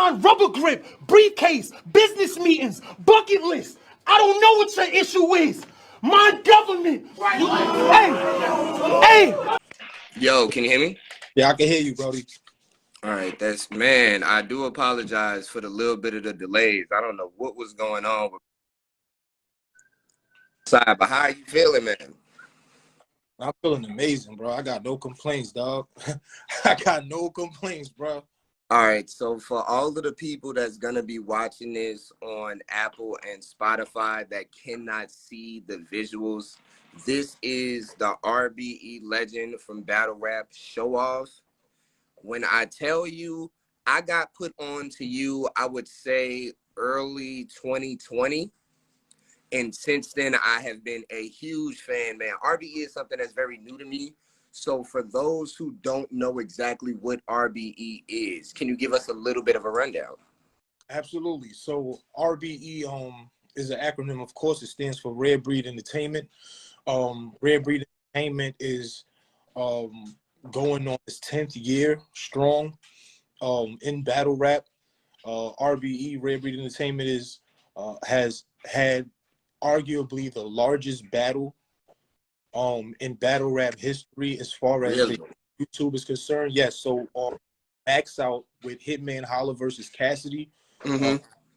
Sign rubber grip, briefcase, business meetings, bucket list. I don't know what your issue is. My government. Hey. Yo, can you hear me? Yeah, I can hear you, Brody. All right, man, I do apologize for the little bit of the delays. I don't know what was going on with side, but how are you feeling, man? I'm feeling amazing, bro. I got no complaints, dog. I got no complaints, bro. All right, so for all of the people that's going to be watching this on Apple and Spotify that cannot see the visuals, this is the RBE legend from Battle Rap ShowOff. When I tell you I got put on to you, I would say early 2020. And since then, I have been a huge fan, man. RBE is something that's very new to me. So for those who don't know exactly what RBE is, can you give us a little bit of a rundown? Absolutely. So RBE is an acronym. Of course, it stands for Rare Breed Entertainment. Rare Breed Entertainment is going on its 10th year strong in battle rap. RBE, Rare Breed Entertainment, has had arguably the largest battle in battle rap history as far as Really? the YouTube is concerned. Yes, so Max Out with Hitman Holla versus Cassidy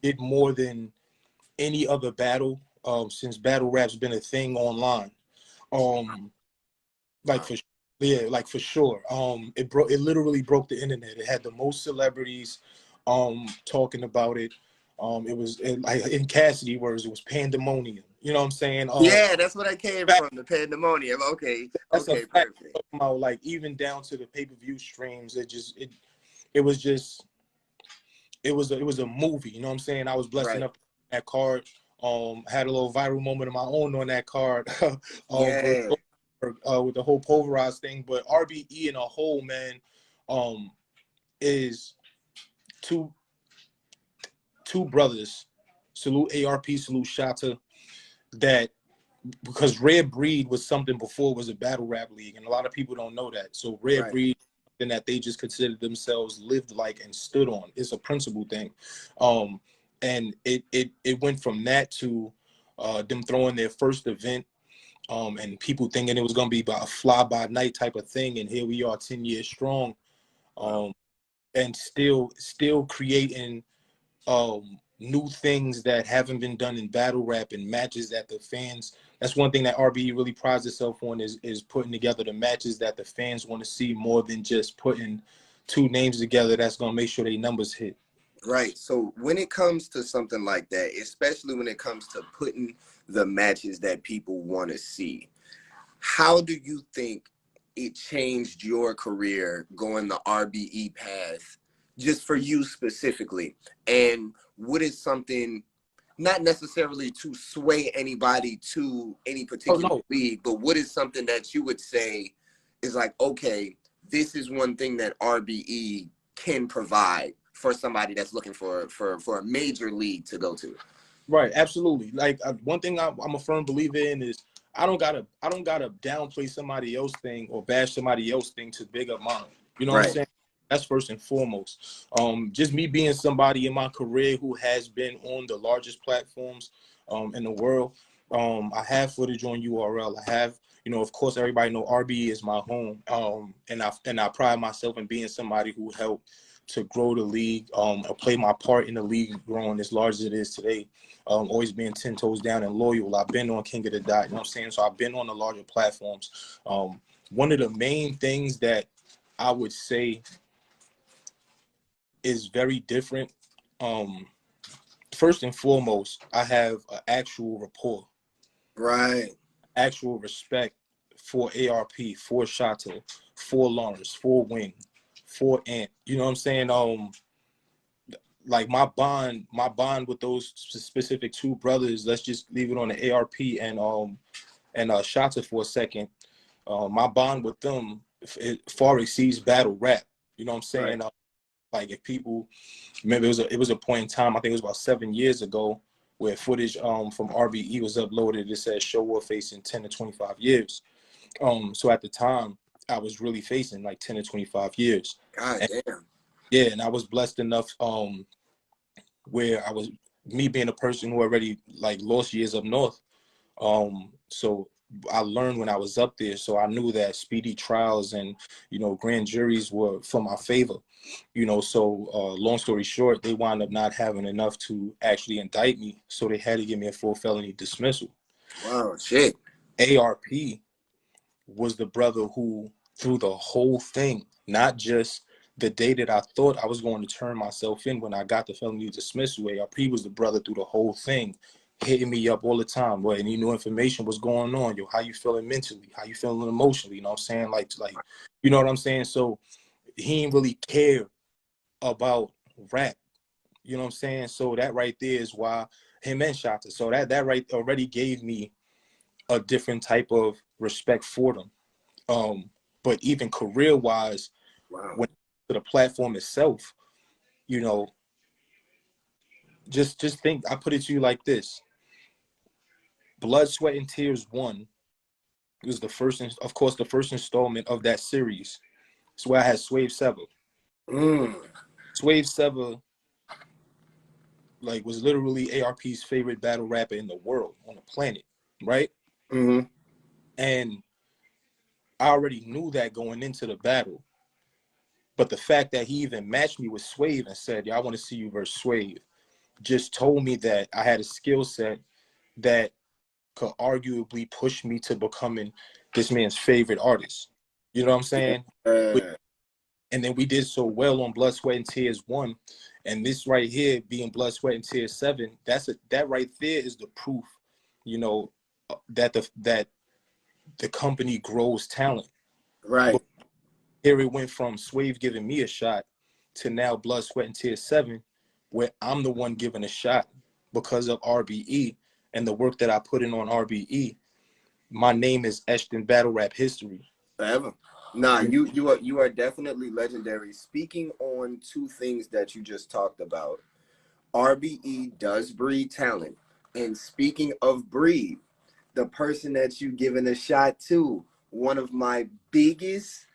did more than any other battle since battle rap's been a thing online. Like for sure. It literally broke the internet. It had the most celebrities talking about it. Like in Cassidy words, it was pandemonium. You know what I'm saying? Yeah, that's what I came from, the pandemonium. Okay, that's okay, a fact. perfect. About, like, even down to the pay-per-view streams, it was a movie. You know what I'm saying? I was blessed enough to that card. Had a little viral moment of my own on that card. Yeah. With the whole pulverized thing, but RBE in a whole, man, is two brothers. Salute ARP, salute Shatta. That because Rare Breed was something before it was a battle rap league, and a lot of people don't know that. So Rare Breed, and that they just considered themselves, lived like, and stood on. It's a principle thing, and it went from that to them throwing their first event. And people thinking it was going to be a fly-by-night type of thing, and here we are 10 years strong, and still creating new things that haven't been done in battle rap and matches that the fans. That's one thing that RBE really prides itself on is putting together the matches that the fans want to see, more than just putting two names together that's going to make sure their numbers hit. Right. So when it comes to something like that, especially when it comes to putting the matches that people want to see, how do you think it changed your career going the RBE path, just for you specifically? And what is something, not necessarily to sway anybody to any particular league, but what is something that you would say is like, okay, this is one thing that RBE can provide for somebody that's looking for a major league to go to? Right, absolutely. Like, one thing I'm a firm believer in is I don't gotta downplay somebody else's thing or bash somebody else's thing to big up mine. You know what I'm saying? That's first and foremost. Just me being somebody in my career who has been on the largest platforms in the world. I have footage on URL. I have, of course, everybody know RBE is my home. And I pride myself in being somebody who helped to grow the league, or play my part in the league growing as large as it is today. Always being 10 toes down and loyal. I've been on King of the Dot, you know what I'm saying? So I've been on the larger platforms. One of the main things that I would say is very different, first and foremost, I have an actual rapport. Right. Actual respect for ARP, for Shatta, for Lawrence, for Wing, for Ant. You know what I'm saying? Like my bond with those specific two brothers, let's just leave it on the ARP and Shatta for a second. My bond with them, it far exceeds battle rap. You know what I'm saying? Like, if people remember, it was a point in time, I think it was about 7 years ago, where footage from RBE was uploaded. It said ShowOff facing 10 to 25 years. So at the time, I was really facing like 10 to 25 years. God damn. Yeah, and I was blessed enough where me being a person who already like lost years up north. So I learned when I was up there. So I knew that speedy trials and, you know, grand juries were for my favor, you know. So long story short, they wound up not having enough to actually indict me. So they had to give me a full felony dismissal. Wow, shit. ARP was the brother who, through the whole thing, not just the day that I thought I was going to turn myself in when I got the felony dismissal, ARP was the brother through the whole thing, hitting me up all the time. But any new information was going on. Yo, how you feeling mentally? How you feeling emotionally? You know what I'm saying? Like, you know what I'm saying? So he didn't really care about rap. You know what I'm saying? So that right there is why him and Shata. So that right already gave me a different type of respect for them. But even career-wise, Wow. when to the platform itself, you know, just think, I put it to you like this. Blood, Sweat, and Tears 1 was the first, of course, the first installment of that series. It's where I had Swave Sever. Swave Sever, like, was literally ARP's favorite battle rapper in the world, on the planet, right? And I already knew that going into the battle. But the fact that he even matched me with Swave and said, "Yeah, I want to see you versus Swave," just told me that I had a skill set that could arguably push me to becoming this man's favorite artist. You know what I'm saying? And then we did so well on Blood, Sweat, and Tears 1. And this right here being Blood, Sweat, and Tears 7, that right there is the proof, you know, that the company grows talent. Right. But here it went from Swave giving me a shot to now Blood, Sweat, and Tears 7, where I'm the one giving a shot because of RBE and the work that I put in on RBE. My name is etched in battle rap history. Forever. Nah, you are definitely legendary. Speaking on two things that you just talked about, RBE does breed talent. And speaking of breed, the person that you giving a shot to, one of my biggest,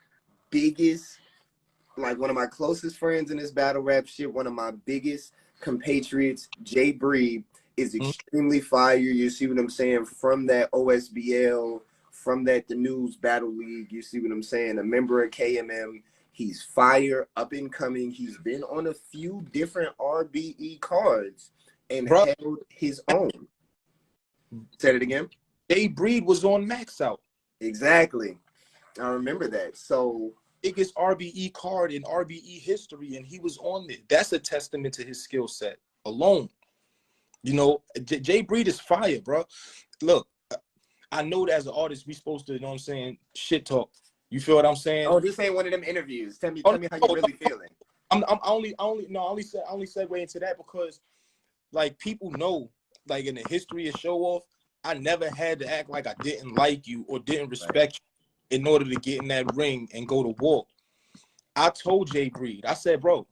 like one of my closest friends in this battle rap shit, one of my biggest compatriots, Jay Breed, is extremely fire. You see what I'm saying? From that OSBL, from that the News Battle League, you see what I'm saying? A member of KMM. He's fire, up and coming. He's been on a few different RBE cards and held his own. Say it again. Jay Breed was on Max Out. Exactly. I remember that. So biggest RBE card in RBE history, and he was on it. That's a testament to his skill set alone. You know, Jay Breed is fire, bro. Look, I know that as an artist, we supposed to, you know what I'm saying, shit talk. You feel what I'm saying? Oh, this ain't one of them interviews. Tell me how you really feeling. I only segue into that because, like, people know, like, in the history of ShowOff, I never had to act like I didn't like you or didn't respect you in order to get in that ring and go to war. I told Jay Breed, I said, bro,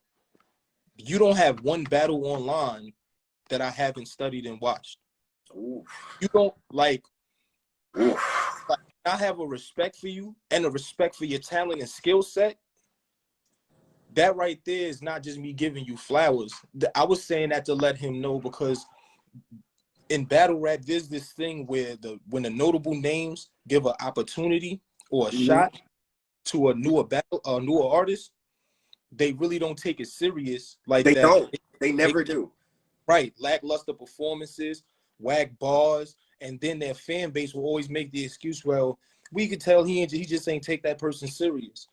you don't have one battle online that I haven't studied and watched. Ooh. You don't like I have a respect for you and a respect for your talent and skill set. That right there is not just me giving you flowers. I was saying that to let him know, because in battle rap, there's this thing where when the notable names give an opportunity or a shot to a newer artist, they really don't take it serious like they that. Don't. They never do. Right. Lackluster performances, whack bars, and then their fan base will always make the excuse, well, we could tell he just ain't take that person serious.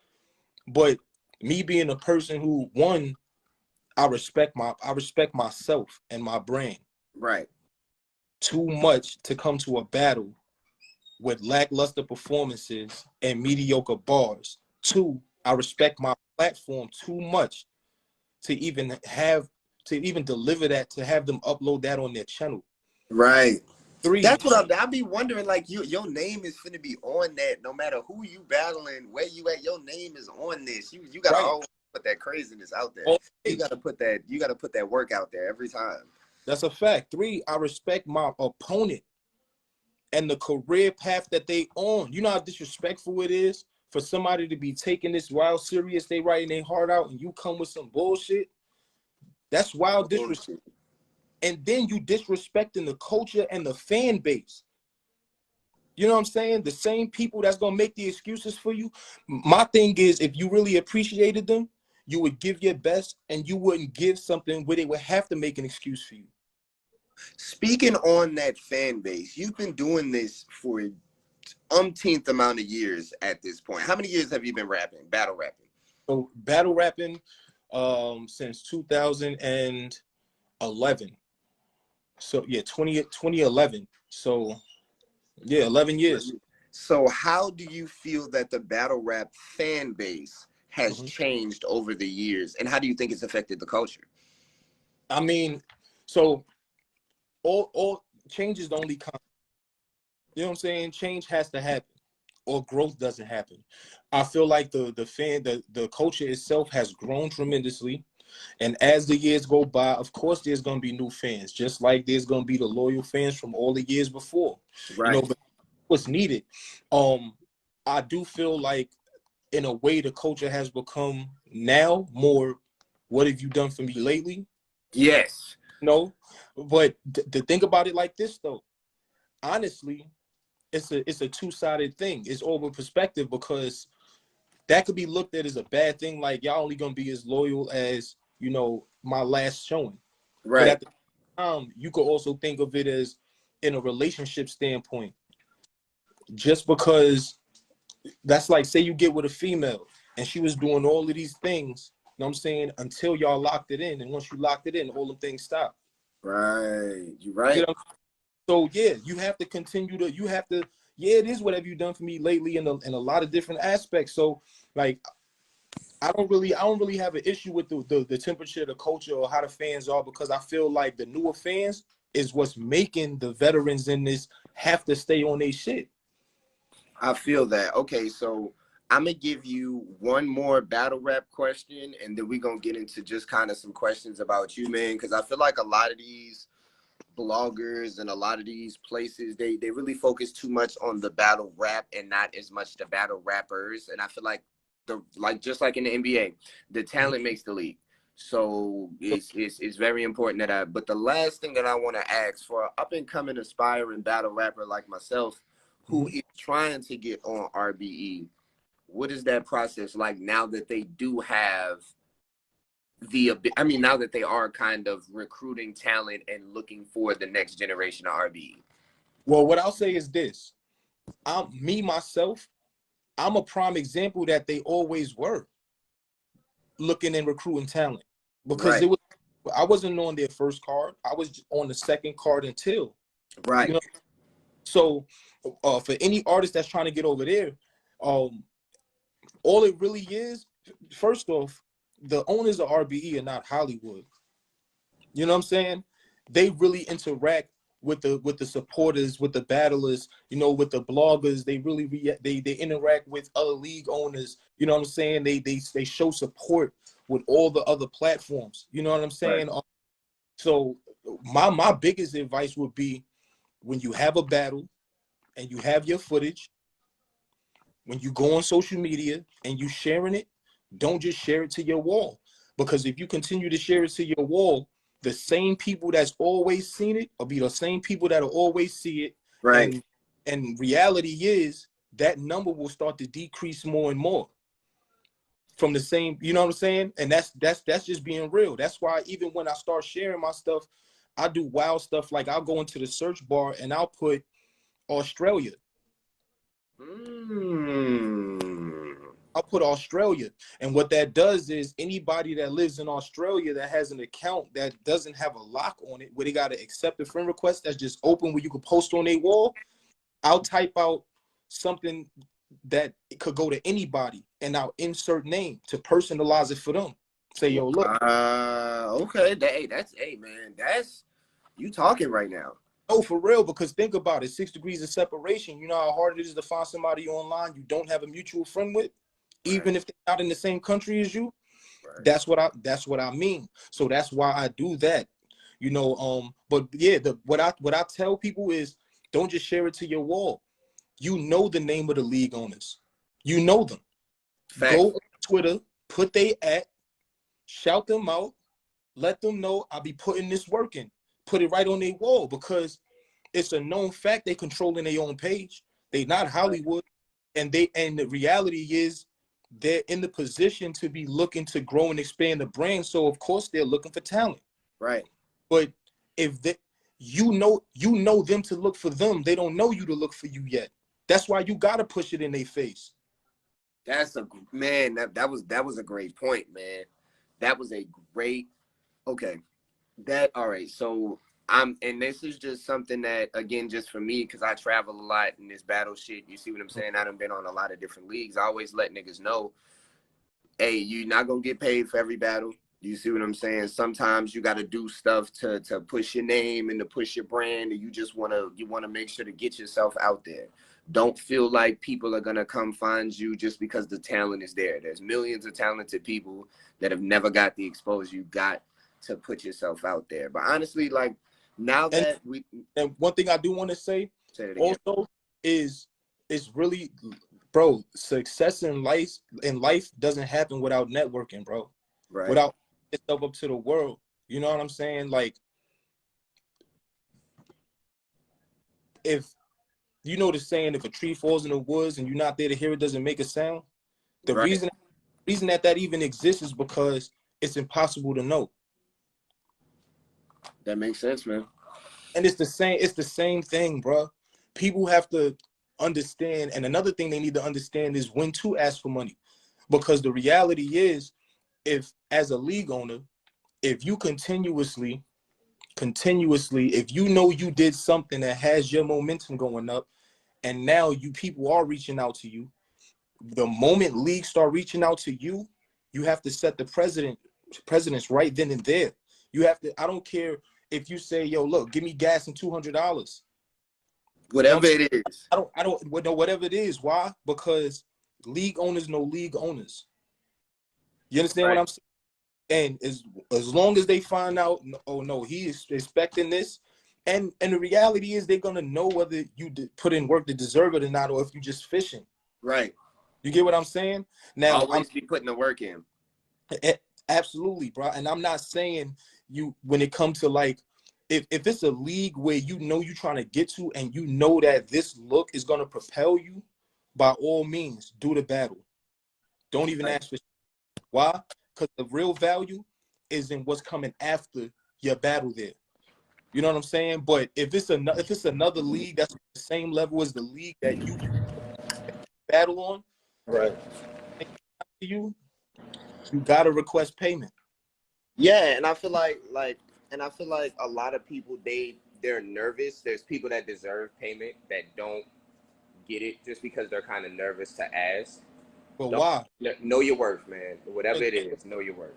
But me being a person who, one, I respect myself and my brand. Right. Too much to come to a battle with lackluster performances and mediocre bars. Two, I respect my platform too much to even deliver that, to have them upload that on their channel. Right. Three. That's what I'll be wondering. Like, your name is finna be on that. No matter who you battling, where you at, your name is on this. You gotta always put that craziness out there. You gotta put that work out there every time. That's a fact. Three, I respect my opponent and the career path that they on. You know how disrespectful it is for somebody to be taking this wild serious, they writing their heart out, and you come with some bullshit. That's wild disrespect. and then you disrespecting the culture and the fan base. You know what I'm saying? The same people that's gonna make the excuses for you. My thing is, if you really appreciated them, you would give your best, and you wouldn't give something where they would have to make an excuse for you. Speaking on that fan base, you've been doing this for umpteenth amount of years at this point. How many years have you been rapping, battle rapping? So battle rapping since 2011. So yeah, 2011. So yeah, 11 years. So how do you feel that the battle rap fan base has changed over the years, and how do you think it's affected the culture? I mean, so all change is the only constant. You know what I'm saying? Change has to happen, or growth doesn't happen. I feel like the culture itself has grown tremendously. And as the years go by, of course, there's going to be new fans, just like there's going to be the loyal fans from all the years before. Right. You know, but what's needed. I do feel like, in a way, the culture has become now more, what have you done for me lately? Yes. No, but to think about it like this, though, honestly, it's a two-sided thing. It's over perspective, because that could be looked at as a bad thing, like y'all only gonna be as loyal as, you know, my last showing. Right. But at the time, you could also think of it as, in a relationship standpoint, just because that's like, say you get with a female and she was doing all of these things, you know what I'm saying, until y'all locked it in, and once you locked it in, all the things stop. Right. You're right. You know? So yeah, you have to continue to, yeah, it is what have you done for me lately in a lot of different aspects. So like, I don't really have an issue with the temperature, the culture, or how the fans are, because I feel like the newer fans is what's making the veterans in this have to stay on their shit. I feel that. Okay, so I'm gonna give you one more battle rap question, and then we're gonna get into just kind of some questions about you, man, because I feel like a lot of these bloggers and a lot of these places, they really focus too much on the battle rap and not as much the battle rappers. And I feel like just like in the NBA, the talent makes the league. So it's very important that but the last thing that I want to ask for an up and coming aspiring battle rapper like myself who is trying to get on RBE, what is that process like now that they do have now that they are kind of recruiting talent and looking for the next generation of RBE? Well, what I'll say is this. Myself, I'm a prime example that they always were looking and recruiting talent, because I wasn't on their first card. I was on the second card until. Right. You know? So for any artist that's trying to get over there, all it really is, first off, the owners of RBE are not Hollywood. You know what I'm saying? They really interact with the supporters, with the battlers, you know, with the bloggers. They really they interact with other league owners. You know what I'm saying? They show support with all the other platforms. You know what I'm saying? Right. So my biggest advice would be, when you have a battle and you have your footage, when you go on social media and you sharing it, don't just share it to your wall. Because if you continue to share it to your wall, the same people that's always seen it will be the same people that'll always see it. Right. And reality is that number will start to decrease more and more from the same, you know what I'm saying? And that's just being real. That's why even when I start sharing my stuff, I do wild stuff. Like, I'll go into the search bar and I'll put Australia. I'll put Australia. And what that does is, anybody that lives in Australia that has an account that doesn't have a lock on it, where they got to accept a friend request that's just open, where you can post on their wall, I'll type out something that it could go to anybody, and I'll insert name to personalize it for them. Say, yo, look. Okay. Hey, man, that's you talking right now. Oh, for real, because think about it, 6 degrees of separation. You know how hard it is to find somebody online you don't have a mutual friend with, even if they're not in the same country as you. Right. That's what I mean. So that's why I do that. You know, but yeah, what I tell people is, don't just share it to your wall. You know the name of the league owners. You know them. Fact. Go on Twitter, put they at, shout them out, let them know I'll be putting this work in. put it right on their wall, because it's a known fact they controlling their own page. They not Hollywood, and the reality is they're in the position to be looking to grow and expand the brand. So of course they're looking for talent. Right. But if they, you know them to look for them, they don't know you to look for you yet. That's why you gotta push it in their face. That's a man. That was a great point, man. That was a great. Okay. All right. So and this is just something that, again, just for me, because I travel a lot in this battle shit. You see what I'm saying? I done been on a lot of different leagues. I always let niggas know, hey, you're not gonna get paid for every battle. You see what I'm saying? Sometimes you got to do stuff to push your name and to push your brand, and you want to make sure to get yourself out there. Don't feel like people are gonna come find you just because the talent is there. There's millions of talented people that have never got the exposure. You got to put yourself out there. But honestly, like, now that and one thing I do want to say also is really, bro, success in life doesn't happen without networking, bro. Right. Without yourself up to the world. You know what I'm saying? Like, if you know the saying, if a tree falls in the woods and you're not there to hear it, doesn't make a sound. The reason that even exists is because it's impossible to know. That makes sense, man. And it's the same thing, bro. People have to understand, and another thing they need to understand is when to ask for money. Because the reality is, if as a league owner, if you continuously, if you know you did something that has your momentum going up, and now people are reaching out to you, the moment leagues start reaching out to you, you have to set the precedence right then and there. You have to, I don't care if you say, yo, look, give me gas and $200. Whatever it is. I don't know, whatever it is. Why? Because league owners know league owners. You understand what I'm saying? And as long as they find out, oh no, he is expecting this, and the reality is they're gonna know whether you put in work to deserve it or not, or if you just fishing. Right. You get what I'm saying? Now, always be putting the work in. Absolutely, bro. And I'm not saying when it comes to, like, if it's a league where you know you're trying to get to, and you know that this look is gonna propel you, by all means, do the battle. Don't even ask for. Why? Because the real value is in what's coming after your battle there. You know what I'm saying? But if it's another league that's the same level as the league that you battle on, right? You gotta request payment. Yeah, and I feel like a lot of people they're nervous. There's people that deserve payment that don't get it just because they're kind of nervous to ask. But why? Know your worth, man. Whatever it is, know your worth.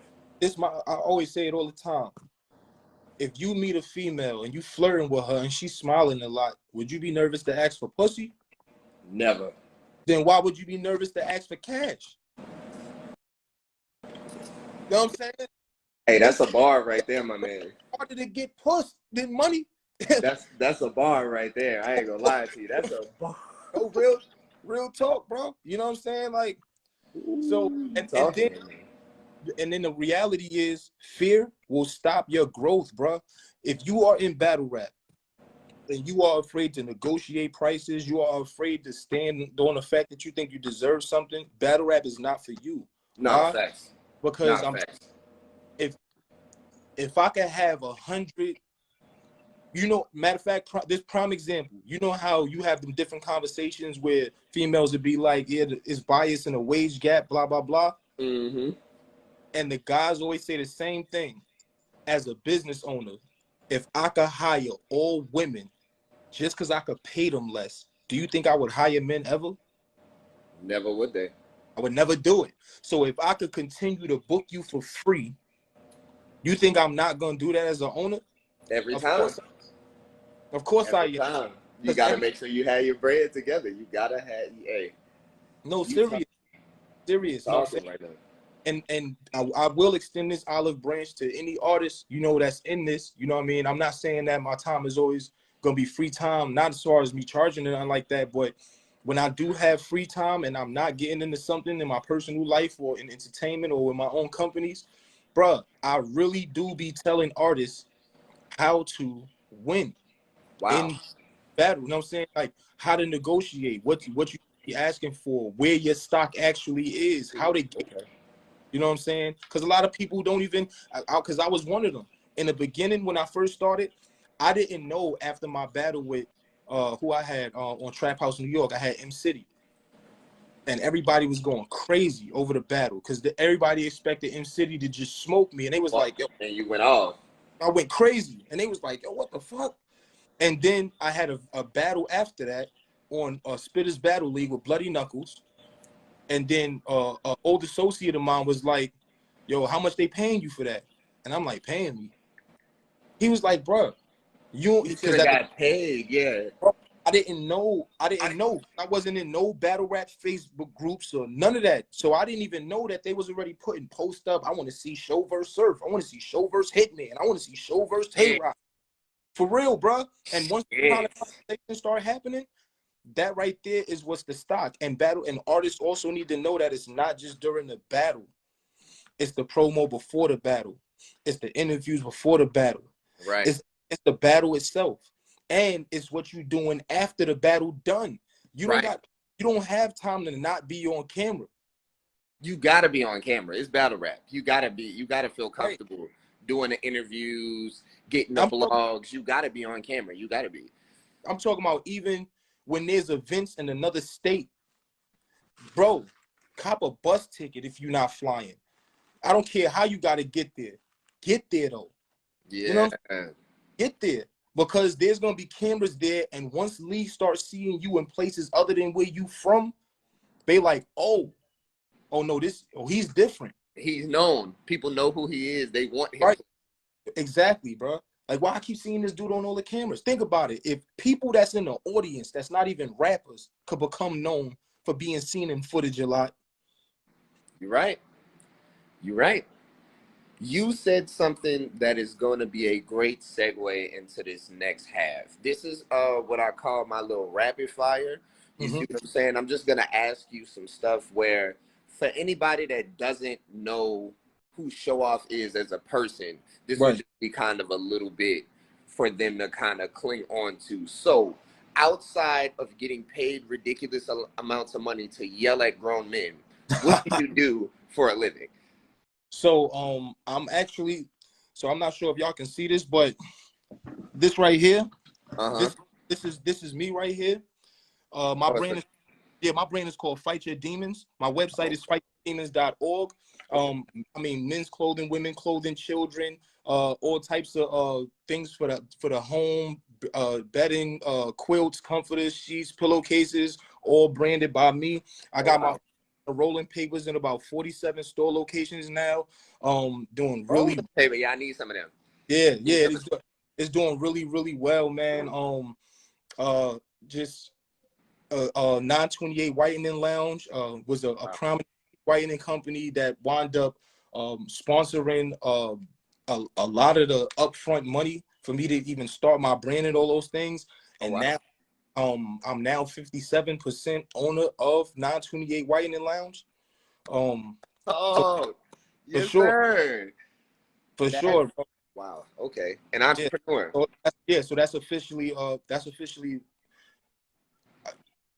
I always say it all the time. If you meet a female and you flirting with her and she's smiling a lot, would you be nervous to ask for pussy? Never. Then why would you be nervous to ask for cash? You know what I'm saying? Hey, that's a bar right there, my man. Harder to get puss than money. that's a bar right there. I ain't gonna lie to you. That's a bar. Oh, real talk, bro. You know what I'm saying? Like, so and then the reality is, fear will stop your growth, bro. If you are in battle rap and you are afraid to negotiate prices, you are afraid to stand on the fact that you think you deserve something, battle rap is not for you. No, facts. Because if I could have 100, you know, matter of fact, this prime example, you know how you have them different conversations where females would be like, yeah, it's bias and a wage gap, blah, blah, blah. Mm-hmm. And the guys always say the same thing. As a business owner, if I could hire all women just because I could pay them less, do you think I would hire men ever? Never would they. I would never do it. So if I could continue to book you for free, you think I'm not going to do that as an owner? Every time. Of course I am. You got to make sure you have your bread together. You got to have, hey. No, serious. No, right now. And I will extend this olive branch to any artist, you know, that's in this. You know what I mean? I'm not saying that my time is always going to be free time, not as far as me charging or nothing like that, but when I do have free time and I'm not getting into something in my personal life or in entertainment or in my own companies, bruh, I really do be telling artists, how to win in battle. You know what I'm saying? Like how to negotiate, what you be asking for, where your stock actually is, how to get. You know what I'm saying? Because a lot of people don't even. Because I was one of them in the beginning when I first started. I didn't know after my battle with who I had on Trap House New York. I had M City. And everybody was going crazy over the battle because everybody expected M City to just smoke me, and they was like, "Yo," and you went off. I went crazy, and they was like, "Yo, what the fuck?" And then I had a battle after that on Spitters Battle League with Bloody Knuckles, and then an old associate of mine was like, "Yo, how much they paying you for that?" And I'm like, "Paying me?" He was like, "Bro, you should have got paid, yeah." Bro, I didn't know. I wasn't in no battle rap Facebook groups or none of that. So I didn't even know that they was already putting post up. I want to see Show vs. Surf. I want to see Show vs. Hitman. I want to see Show vs. Tay Rock. For real, bro. And once the kind of conversation start happening, that right there is what's the stock. And battle and artists also need to know that it's not just during the battle. It's the promo before the battle. It's the interviews before the battle. Right. It's the battle itself. And it's what you're doing after the battle done. You don't have time to not be on camera. You gotta be on camera. It's battle rap. You gotta feel comfortable doing the interviews, getting the blogs. You gotta be on camera. You gotta be. I'm talking about even when there's events in another state, bro, cop a bus ticket if you're not flying. I don't care how you gotta get there. Get there though. Yeah. You know, get there. Because there's gonna be cameras there, and once Lee starts seeing you in places other than where you from, they like, oh no, he's different. He's known. People know who he is. They want him. Right. Exactly, bro. Like, why I keep seeing this dude on all the cameras? Think about it. If people that's in the audience, that's not even rappers, could become known for being seen in footage a lot. You're right. You're right. You said something that is going to be a great segue into this next half. This is what I call my little rapid fire. You see what I'm saying? I'm just going to ask you some stuff where, for anybody that doesn't know who ShowOff is as a person, this would just be kind of a little bit for them to kind of cling on to. So, outside of getting paid ridiculous amounts of money to yell at grown men, what do you do for a living? So I'm not sure if y'all can see this, but this right here, this is me right here. My brand is called Fight Your Demons. My website is fightyourdemons.org. I mean, men's clothing, women clothing, children, all types of things for the home, bedding, quilts, comforters, sheets, pillowcases, all branded by me. I got my rolling papers in about 47 store locations now. Doing really paper. Yeah, I need some of them. Yeah, it's doing really, really well, man. Just 928 Whitening Lounge was a prominent whitening company that wound up sponsoring a lot of the upfront money for me to even start my brand and all those things. And now I'm now 57% owner of 928 Whitening Lounge. Yes, sure. Sir. For sure. Bro. Wow. Okay. An entrepreneur. So that's officially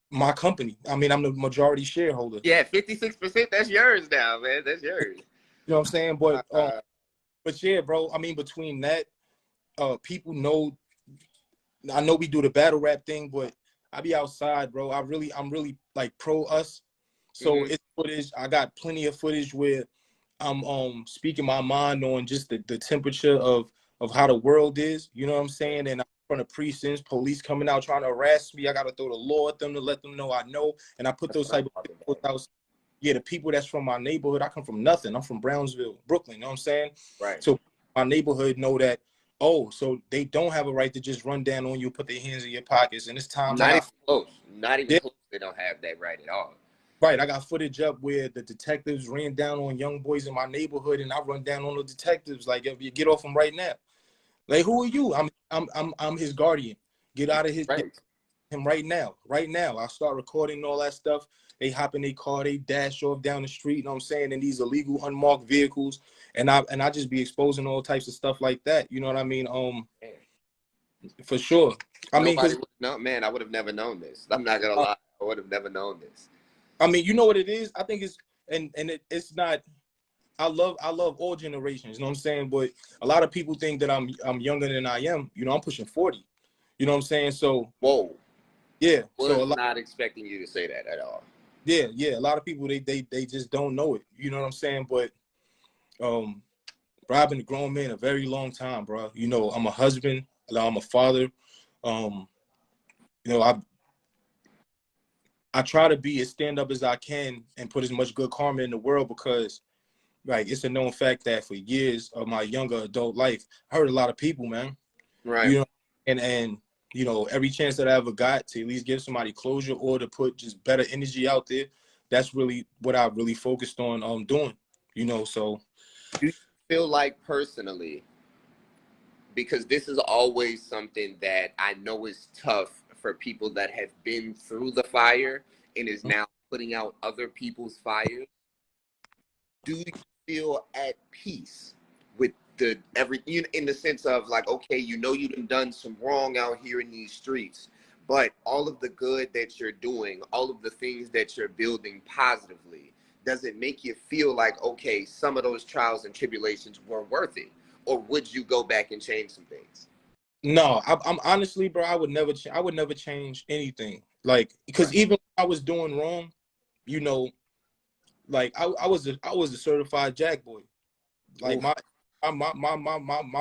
my company. I mean, I'm the majority shareholder. Yeah, 56%. That's yours now, man. That's yours. You know what I'm saying? But yeah, bro. I mean, between that, people know. I know we do the battle rap thing, but I be outside, bro. I'm really like pro us. So it's footage. I got plenty of footage where I'm speaking my mind on just the temperature of how the world is. You know what I'm saying? And I'm in front of precincts, police coming out trying to harass me. I got to throw the law at them to let them know I know. And I put those type of people out. Yeah, the people that's from my neighborhood. I come from nothing. I'm from Brownsville, Brooklyn. You know what I'm saying? Right. So my neighborhood know that. Oh, so they don't have a right to just run down on you, put their hands in your pockets, and it's time. Not even close. Not even close. They don't have that right at all. Right, I got footage up where the detectives ran down on young boys in my neighborhood, and I run down on the detectives like, "Yo, you get off him right now." Like, who are you? I'm his guardian. Get out of him right now. Right now. I start recording all that stuff. they hop in their car, they dash off down the street, you know what I'm saying, in these illegal unmarked vehicles, and I just be exposing all types of stuff like that, you know what I mean? For sure. I mean, because no, man, I would have never known this. I'm not gonna lie, I would have never known this. I mean, you know what it is? I think it's it's not. I love all generations, you know what I'm saying? But a lot of people think that I'm younger than I am. You know, I'm pushing 40. You know what I'm saying? So whoa, yeah. Was not expecting you to say that at all. Yeah. A lot of people they just don't know it. You know what I'm saying? But bro, I've been a grown man a very long time, bro. You know, I'm a husband. I'm a father. You know, I try to be as stand up as I can and put as much good karma in the world, because like it's a known fact that for years of my younger adult life, I hurt a lot of people, man. Right. You know, and you know, every chance that I ever got to at least give somebody closure or to put just better energy out there, that's really what I really focused on doing. You know, so do you feel like personally, because this is always something that I know is tough for people that have been through the fire and is now putting out other people's fires, do you feel at peace with the everything, in the sense of like, okay, you know you've done some wrong out here in these streets, but all of the good that you're doing, all of the things that you're building positively, does it make you feel like, okay, some of those trials and tribulations were worth it? Or would you go back and change some things? no, I'm honestly, bro, I would never change anything. Like, because Right. even when I was doing wrong, you know, like I was a certified jack boy. Like Oof. my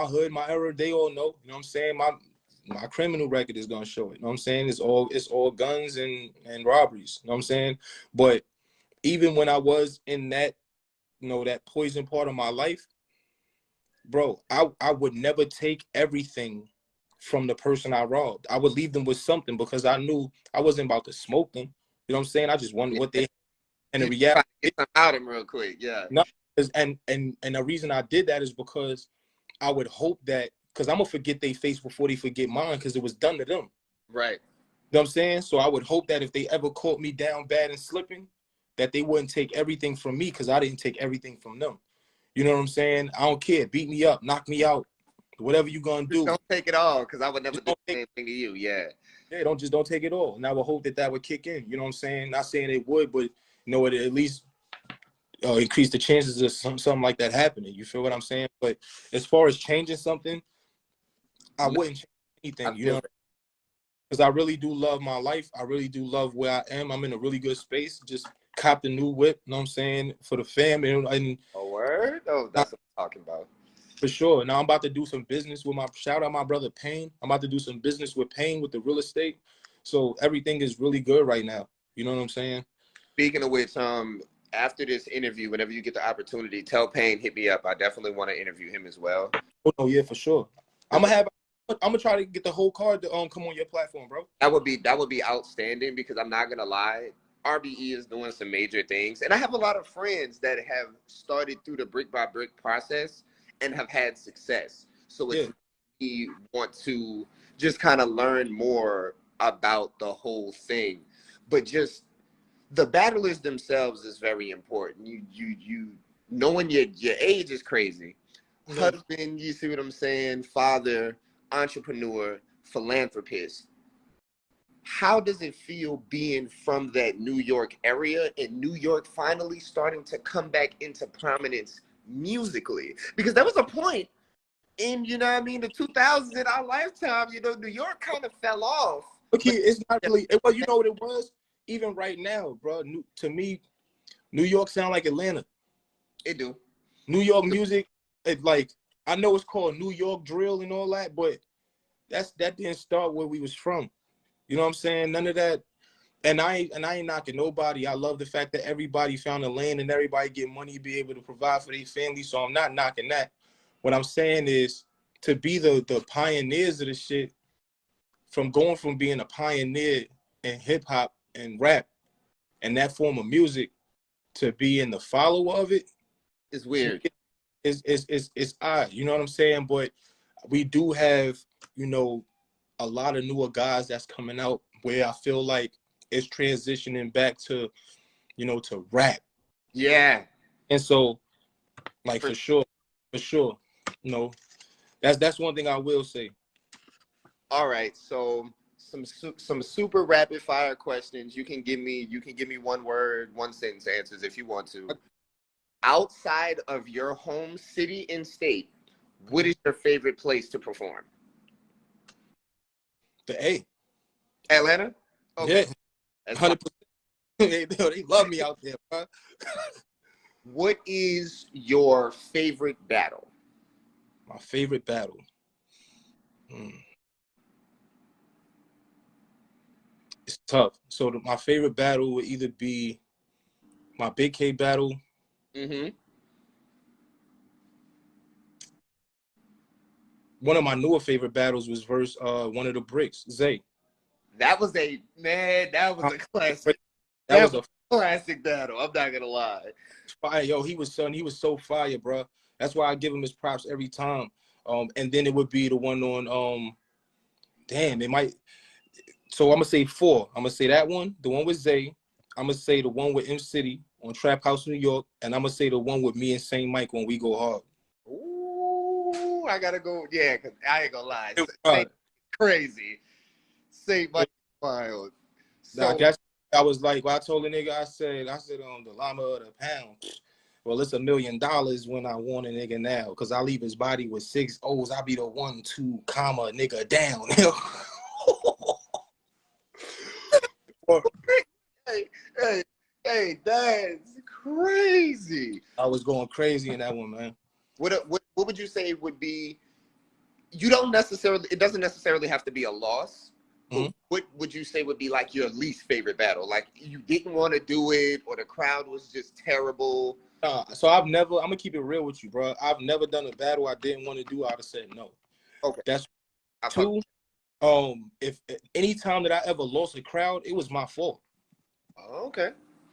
hood, my era, they all know. You know what I'm saying? My criminal record is gonna show it. You know what I'm saying? It's all guns and robberies. You know what I'm saying? But even when I was in that, you know, that poison part of my life, bro, I would never take everything from the person I robbed. I would leave them with something, because I knew I wasn't about to smoke them. You know what I'm saying? I just wanted what they had. And the You reality, try to get some out of them real quick, yeah. no, and the reason I did that is because I would hope that, because I'm gonna forget their face before they forget mine, because it was done to them. Right. You know what I'm saying? So I would hope that if they ever caught me down bad and slipping, that they wouldn't take everything from me, because I didn't take everything from them. You know what I'm saying? I don't care. Beat me up, knock me out, whatever you gonna Just do. don't take it all, because I would never Just do don't the take, same thing to you, yeah. yeah, don't take it all. And I would hope that would kick in. You know what I'm saying? Not saying it would, but you know, it at least increase the chances of something like that happening. You feel what I'm saying? But as far as changing something, I wouldn't change anything. You know, because I really do love my life. I really do love where I am. I'm in a really good space. Just copped a new whip, you know what I'm saying, for the fam. And A word? Oh, that's what I'm talking about. for sure. Now I'm about to do some business with shout out my brother Payne. I'm about to do some business with Payne with the real estate. So everything is really good right now. You know what I'm saying? Speaking of which, after this interview, whenever you get the opportunity, tell Payne, hit me up. I definitely want to interview him as well. Oh no, yeah, for sure. I'm gonna try to get the whole card to come on your platform, bro. That would be outstanding, because I'm not gonna lie, RBE is doing some major things, and I have a lot of friends that have started through the brick by brick process and have had success. So it's me want to just kind of learn more about the whole thing, but just the battlers themselves is very important. You knowing your age is crazy. Husband, you see what I'm saying? Father, entrepreneur, philanthropist. How does it feel being from that New York area, and New York finally starting to come back into prominence musically? Because there was a point in, you know what I mean, the 2000s in our lifetime, you know, New York kind of fell off. Okay, it's not really. Well, you know what it was. Even right now, bro. To me, New York sound like Atlanta. It do. New York music, like I know it's called New York drill and all that, but that didn't start where we was from. You know what I'm saying? None of that. And I ain't knocking nobody. I love the fact that everybody found a lane and everybody get money, be able to provide for their family. So I'm not knocking that. What I'm saying is, to be the pioneers of the shit, from going from being a pioneer in hip hop and rap and that form of music to being the follower of it, It's weird. It's odd. You know what I'm saying? But we do have, you know, a lot of newer guys that's coming out where I feel like it's transitioning back to you know, to rap. Yeah. And so, like, for sure, you know, that's one thing I will say. All right, so some super rapid fire questions. You can give me one word, one sentence answers if you want to. Outside of your home city and state, what is your favorite place to perform? The A. Atlanta? Okay. Yeah, 100%. They love me out there, bro. What is your favorite battle? My favorite battle. It's tough. So my favorite battle would either be my Big K battle. Mm-hmm. One of my newer favorite battles was versus one of the Bricks, Zay. That was a classic. That was a classic battle. I'm not gonna lie. Fire, yo, he was so fire, bro. That's why I give him his props every time. And then it would be the one on damn, it might. So I'm gonna say 4. I'm gonna say that one, the one with Zay. I'm gonna say the one with M City on Trap House, New York, and I'm gonna say the one with me and Saint Mike when we go hard. Ooh, I gotta go. Yeah, cause I ain't gonna lie. Saint crazy. Saint Mike wild. So I was like, well, I told the nigga, I said the llama of the pound. Well, it's $1 million when I want a nigga now, because I leave his body with 6 O's. I be the 1, 2, comma, nigga down. hey, that's crazy. I was going crazy in that one, man. What would you say would be? You don't necessarily. It doesn't necessarily have to be a loss. Mm-hmm. What would you say would be like your least favorite battle? Like you didn't want to do it, or the crowd was just terrible. So I'm gonna keep it real with you, bro. I've never done a battle I didn't want to do. I'd have said no. Okay. That's 2. If any time that I ever lost a crowd, it was my fault. Oh, okay.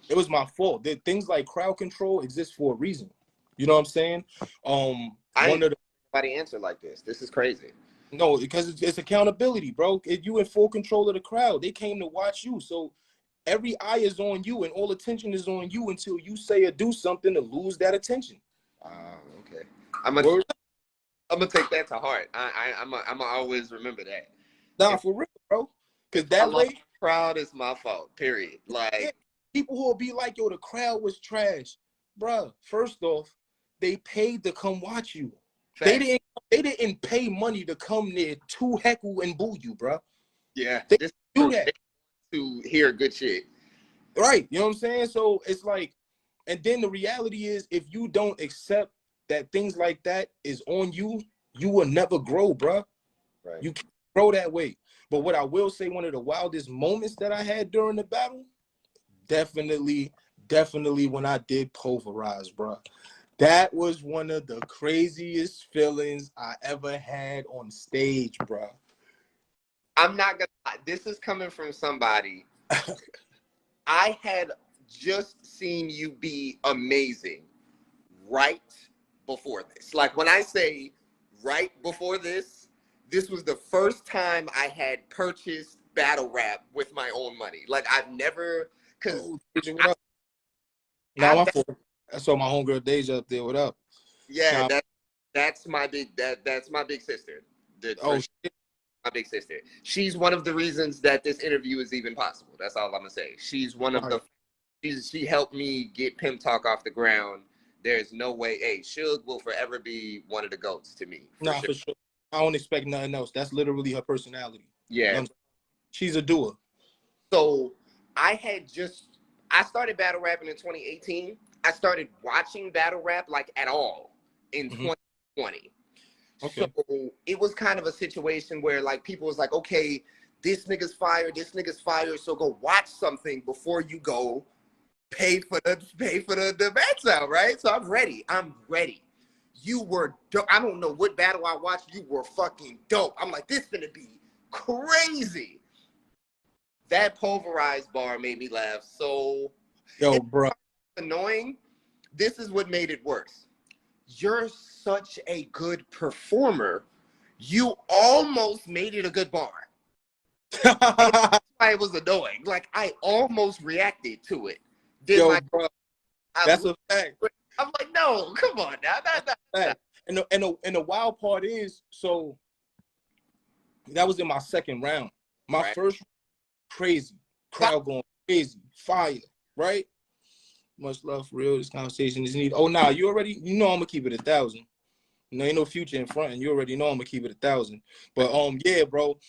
It was my fault. Things like crowd control exist for a reason. You know what I'm saying? Nobody answer like this. This is crazy. No, because it's accountability, bro. You in full control of the crowd. They came to watch you, so every eye is on you, and all attention is on you until you say or do something to lose that attention. Okay. I'm gonna take that to heart. I'm gonna always remember that. Nah, for real, bro. Because that way, crowd is my fault. Period. Like people who will be like, yo, the crowd was trash, bro. First off, they paid to come watch you. Fact. They didn't pay money to come there to heckle and boo you, bro. Yeah, they do that to hear good shit. Right, you know what I'm saying? So it's like, and then the reality is, if you don't accept that things like that is on you, you will never grow, bro. Right. You can't grow that way. But what I will say, one of the wildest moments that I had during the battle, definitely when I did pulverize, bro. That was one of the craziest feelings I ever had on stage, bro. I'm not gonna lie. This is coming from somebody. I had just seen you be amazing right before this. Like when I say right before this, this was the first time I had purchased battle rap with my own money. Like I've never, because I saw my homegirl Deja up there. What up? Yeah, that's my big that's my big sister. My big sister. She's one of the reasons that this interview is even possible. That's all I'm gonna say. She's one of the. She helped me get Pimp Talk off the ground. There's no way. Hey, Suge will forever be one of the GOATs to me. For sure. I don't expect nothing else. That's literally her personality. Yeah, you know, she's a doer. So I started battle rapping in 2018. I started watching battle rap like at all in 2020. Okay. So it was kind of a situation where like people was like, okay, this nigga's fire, so go watch something before you go pay for the match out, right? So I'm ready. You were dope. I don't know what battle I watched. You were fucking dope. I'm like, this gonna be crazy. That pulverized bar made me laugh. So yo, bro, annoying. This is what made it worse. You're such a good performer. You almost made it a good bar. That's why it was annoying. Like I almost reacted to it. Then Yo, like, bro, I that's look, a fact. I'm like, no, come on now. Fact. And the wild part is, so that was in my second round. My Right. first, crazy. Crowd going crazy. Fire, right? Much love for real. This conversation is needed. Oh, nah, you know I'm gonna keep it 1,000. No, ain't no future in front, and you already know I'm gonna keep it 1,000. But yeah, bro.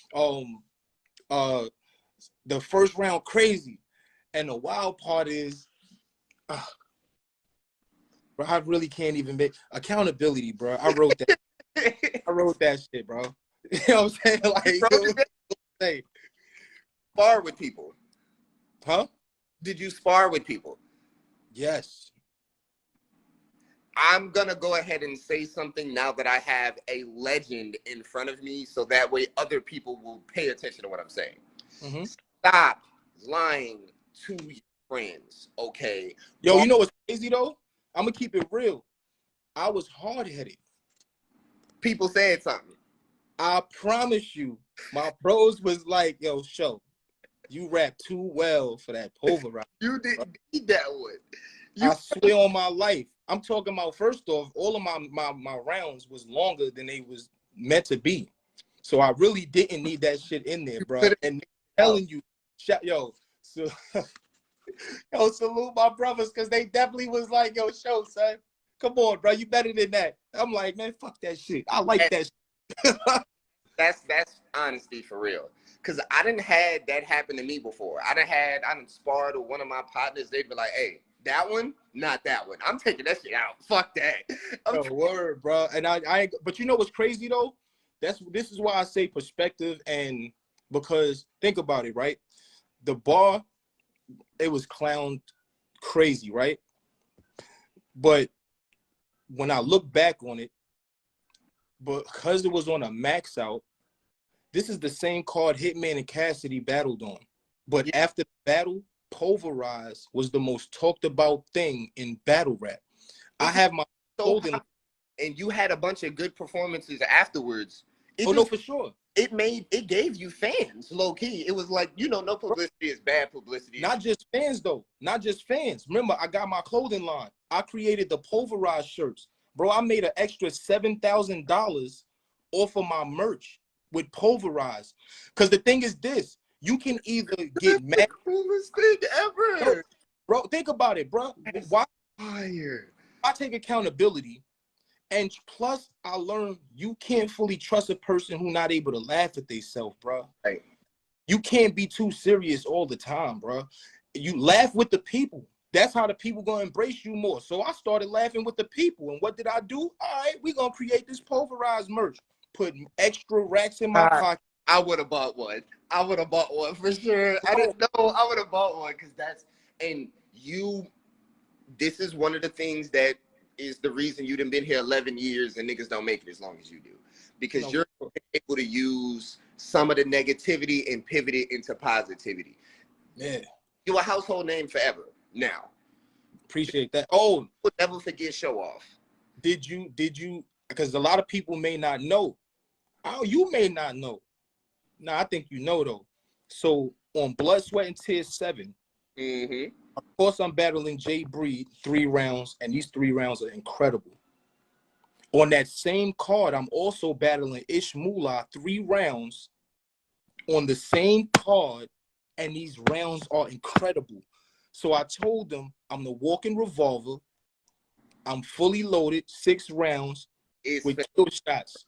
The first round crazy, and the wild part is, bro, I really can't even make accountability, bro. I wrote that. I wrote that shit, bro. You know what I'm saying? Like, say, spar with people. huh? Did you spar with people? Yes. I'm gonna go ahead and say something now that I have a legend in front of me, so that way other people will pay attention to what I'm saying. Mm-hmm. Stop lying to your friends, okay? Yo, you know what's crazy though? I'm gonna keep it real. I was hard-headed. People said something. I promise you, my bros was like, yo, show, you rap too well for that pulverizer. You didn't need that one. I swear on my life. I'm talking about, first off, all of my rounds was longer than they was meant to be. So I really didn't need that shit in there, bro. And telling you, yo, so yo, salute my brothers, because they definitely was like, yo, show, son. Come on, bro. You better than that. I'm like, man, fuck that shit. I like that shit. That's honesty for real. Cause I didn't had that happen to me before. I done sparred with one of my partners. They'd be like, hey, that one, not that one. I'm taking that shit out. Fuck that. Yo, word, bro. And but you know what's crazy though? This is why I say perspective, and because think about it, right? The bar, it was clowned crazy, right? But when I look back on it, because it was on a max out, this is the same card Hitman and Cassidy battled on. But after the battle, Pulverize was the most talked about thing in battle rap. I have my clothing, and you had a bunch of good performances afterwards. No, for sure. It gave you fans, low key. It was like, no publicity is bad publicity. Not just fans though. Not just fans. Remember, I got my clothing line. I created the Pulverized shirts. Bro, I made an extra $7,000 off of my merch with Pulverized. Because the thing is this, you can either get mad. Coolest thing ever. Bro, think about it, bro. Why? Fire. I take accountability. And plus, I learned you can't fully trust a person who's not able to laugh at themselves, bro. Right. You can't be too serious all the time, bro. You laugh with the people. That's how the people gonna embrace you more. So I started laughing with the people. And what did I do? All right, we're gonna create this Pulverized merch. Put extra racks in my pocket. I would have bought one. I would have bought one for sure. I didn't know. I would have bought one because this is one of the things that is the reason you done been here 11 years and niggas don't make it as long as you do. Because you're able to use some of the negativity and pivot it into positivity. Yeah. You're a household name forever now. Appreciate that. Oh, We'll never forget ShowOff. Did you, because a lot of people may not know. Oh, you may not know. No, I think you know though. So on Blood, Sweat, and Tears 7, of course I'm battling Jay Breed 3 rounds, and these 3 rounds are incredible. On that same card, I'm also battling Ish Moolah 3 rounds on the same card, and these rounds are incredible. So I told them I'm the walking revolver. I'm fully loaded, 6 rounds with kill shots.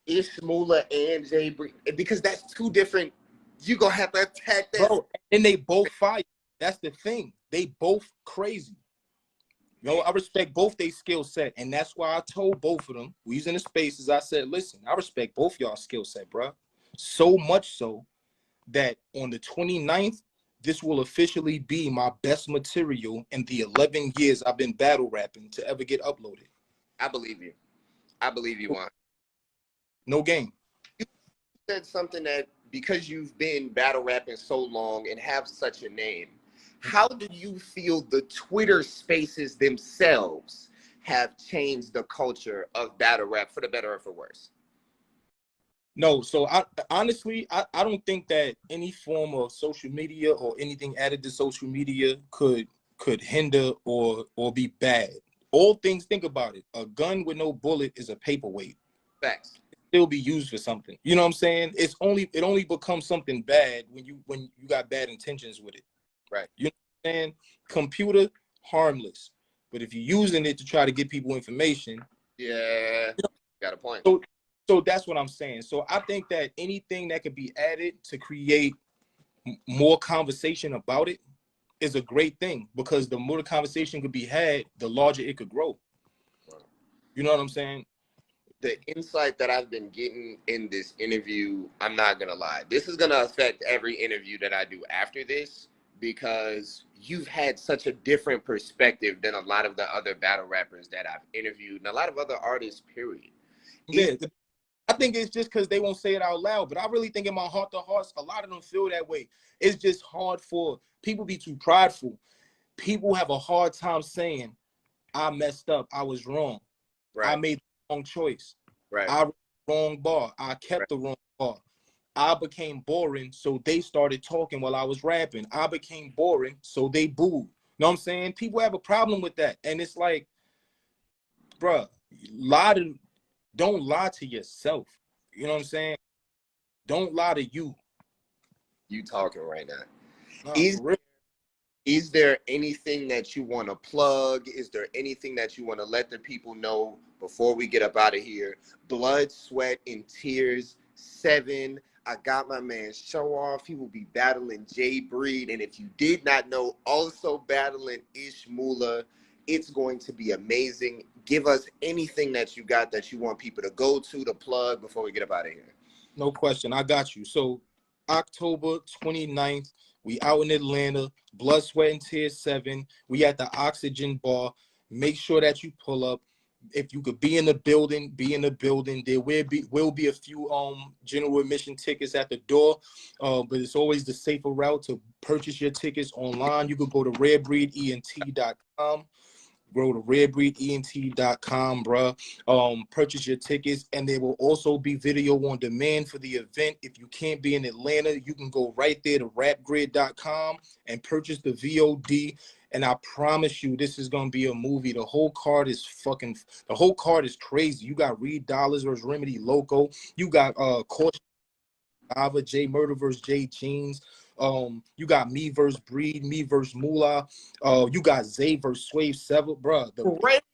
Ish Moolah and Jay Breed, because that's 2 different. You gonna have to attack that, bro. And they both fight. That's the thing. They both crazy. I respect both their skill set, and that's why I told both of them. We was in the spaces. I said, listen, I respect both y'all skill set, bro. So much so that on the 29th, this will officially be my best material in the 11 years I've been battle rapping to ever get uploaded. I believe you. I believe you, Juan. No game. You said something that, because you've been battle rapping so long and have such a name, how do you feel the Twitter spaces themselves have changed the culture of battle rap for the better or for worse? No, so I honestly I don't think that any form of social media or anything added to social media could hinder or be bad. All things, think about it. A gun with no bullet is a paperweight. Facts. Still be used for something. You know what I'm saying? It only becomes something bad when you got bad intentions with it. Right. You know what I'm saying? Computer, harmless. But if you're using it to try to get people information, yeah, got a point. So that's what I'm saying. So I think that anything that could be added to create more conversation about it is a great thing, because the more the conversation could be had, the larger it could grow. You know what I'm saying? The insight that I've been getting in this interview, I'm not gonna lie, this is gonna affect every interview that I do after this, because you've had such a different perspective than a lot of the other battle rappers that I've interviewed and a lot of other artists, period. Yeah, I think it's just because they won't say it out loud, but I really think in my heart to hearts, a lot of them feel that way. It's just hard for people be too prideful. People have a hard time saying, I messed up, I was wrong. Right. I made the wrong choice. Right. I wrote the wrong bar. I kept the wrong bar. I became boring, so they started talking while I was rapping. I became boring, so they booed. You know what I'm saying? People have a problem with that. And it's like, bruh, don't lie to yourself. You know what I'm saying? Don't lie to you. You talking right now. Nah, for real. Is there anything that you want to plug? Is there anything that you want to let the people know before we get up out of here? Blood, Sweat, and Tears 7. I got my man ShowOff. He will be battling Jay Breed. And if you did not know, also battling Ish Mula. It's going to be amazing. Give us anything that you got that you want people to go to plug before we get up out of here. No question. I got you. So October 29th, we out in Atlanta, Blood, Sweat, and Tears 7. We at the Oxygen Bar. Make sure that you pull up. If you could be in the building, be in the building. There will be a few general admission tickets at the door, but it's always the safer route to purchase your tickets online. You could go to redbreedent.com. Go to redbreedent.com, bruh. Purchase your tickets, and there will also be video on demand for the event. If you can't be in Atlanta, you can go right there to rapgrid.com and purchase the VOD. And I promise you, this is gonna be a movie. The whole card is crazy. You got Reed Dollars versus Remedy Loco. You got Caution Jay Murder versus Jay Jeans. You got me versus Breed, me versus Moolah. You got Zay versus Swave Sever, bro.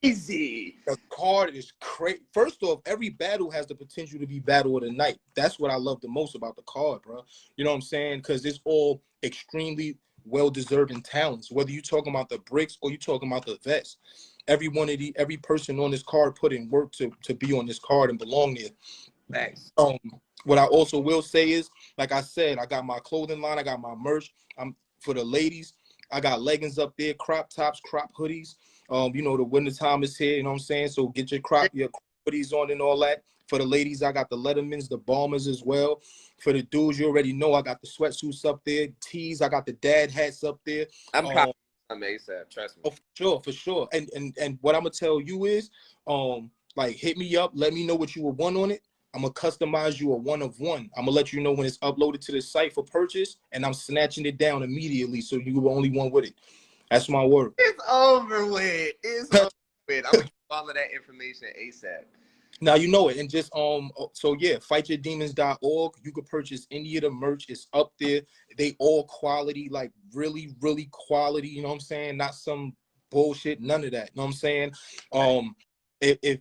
Crazy. The card is crazy. First off, every battle has the potential to be battle of the night. That's what I love the most about the card, bro. You know what I'm saying? Because it's all extremely well-deserving talents. Whether you're talking about the bricks or you're talking about the vets, every person on this card put in work to be on this card and belong there. Thanks. What I also will say is, like I said, I got my clothing line, I got my merch. For the ladies, I got leggings up there, crop tops, crop hoodies. You know, the winter time is here, you know what I'm saying? So get your crop hoodies on and all that. For the ladies, I got the Lettermans, the Bombers as well. For the dudes, you already know I got the sweatsuits up there, tees, I got the dad hats up there. I'm copying some ASAP, trust me. Oh, for sure. And what I'm gonna tell you is, like, hit me up, let me know what you would want on it. I'm gonna customize you a one of one. I'm gonna let you know when it's uploaded to the site for purchase, and I'm snatching it down immediately, so you the only one with it. That's my word. It's over with. It's over with. I'm gonna get all of that information ASAP. Now you know it. And just so yeah, fightyourdemons.org. You could purchase any of the merch. It's up there. They all quality, like really, really quality. You know what I'm saying? Not some bullshit. None of that. You know what I'm saying? If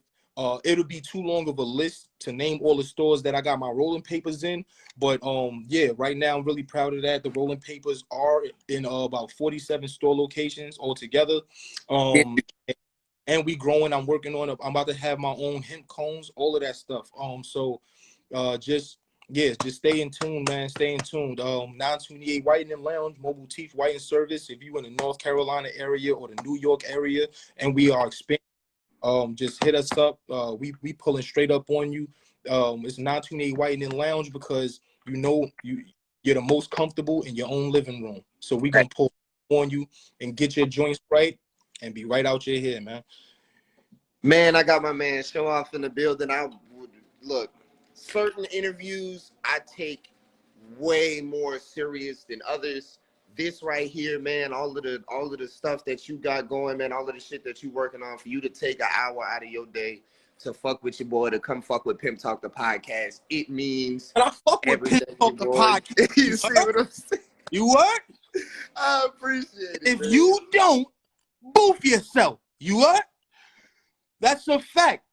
it'll be too long of a list to name all the stores that I got my rolling papers in, but yeah, right now I'm really proud of that. The rolling papers are in about 47 store locations altogether. And we growing. I'm working on I'm about to have my own hemp cones, all of that stuff. So just stay in tune, man. Stay in tune. 928 Whitening Lounge, Mobile Teeth Whitening Service. If you in the North Carolina area or the New York area, and we are expanding, just hit us up. We pulling straight up on you. It's 928 Whitening Lounge because you know you're the most comfortable in your own living room. So we gonna pull on you and get your joints right and be right out your head, man. Man, I got my man ShowOff in the building. I would look. certain interviews I take way more serious than others. This right here, man, all of the stuff that you got going, man, all of the shit that you working on, for you to take an hour out of your day to fuck with your boy, to come fuck with Pimp Talk the podcast, it means And I fuck with Pimp everything, Talk the boy. podcast. You see what I'm saying? You what? I appreciate it. If man. you don't, boof yourself. You what? That's a fact.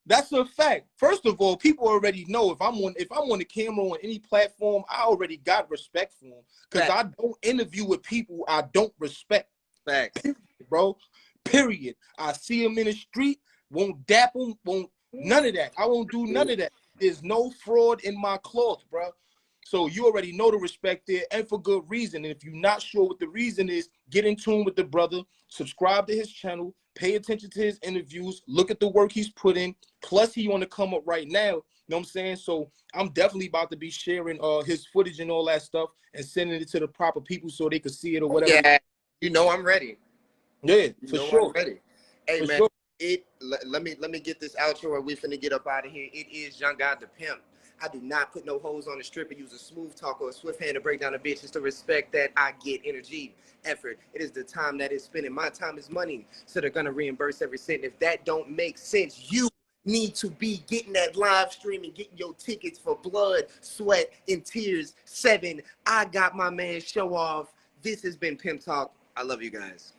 That's a fact. First of all, people already know if I'm on the camera on any platform, I already got respect for them, because I don't interview with people I don't respect. Facts. Period, bro. Period. I see them in the street, won't dap them, won't none of that. I won't do none of that. There's no fraud in my cloth, bro. So you already know the respect there, and for good reason. And if you're not sure what the reason is, get in tune with the brother, subscribe to his channel, pay attention to his interviews, look at the work he's put in. Plus, he on the come up right now. You know what I'm saying? So I'm definitely about to be sharing his footage and all that stuff and sending it to the proper people so they can see it or whatever. Yeah, you know I'm ready. Yeah, You for know sure. I'm ready. Hey, For man, sure. let me get this outro or we finna get up out of here. It is Younggod the Pimp. I do not put no hoes on the strip and use a smooth talk or a swift hand to break down a bitch. It's the respect that I get, energy, effort. It is the time that is spending. My time is money, so they're gonna reimburse every cent. If that don't make sense, you need to be getting that live stream and getting your tickets for blood, sweat, and tears. 7. I got my man ShowOff. This has been Pimp Talk. I love you guys.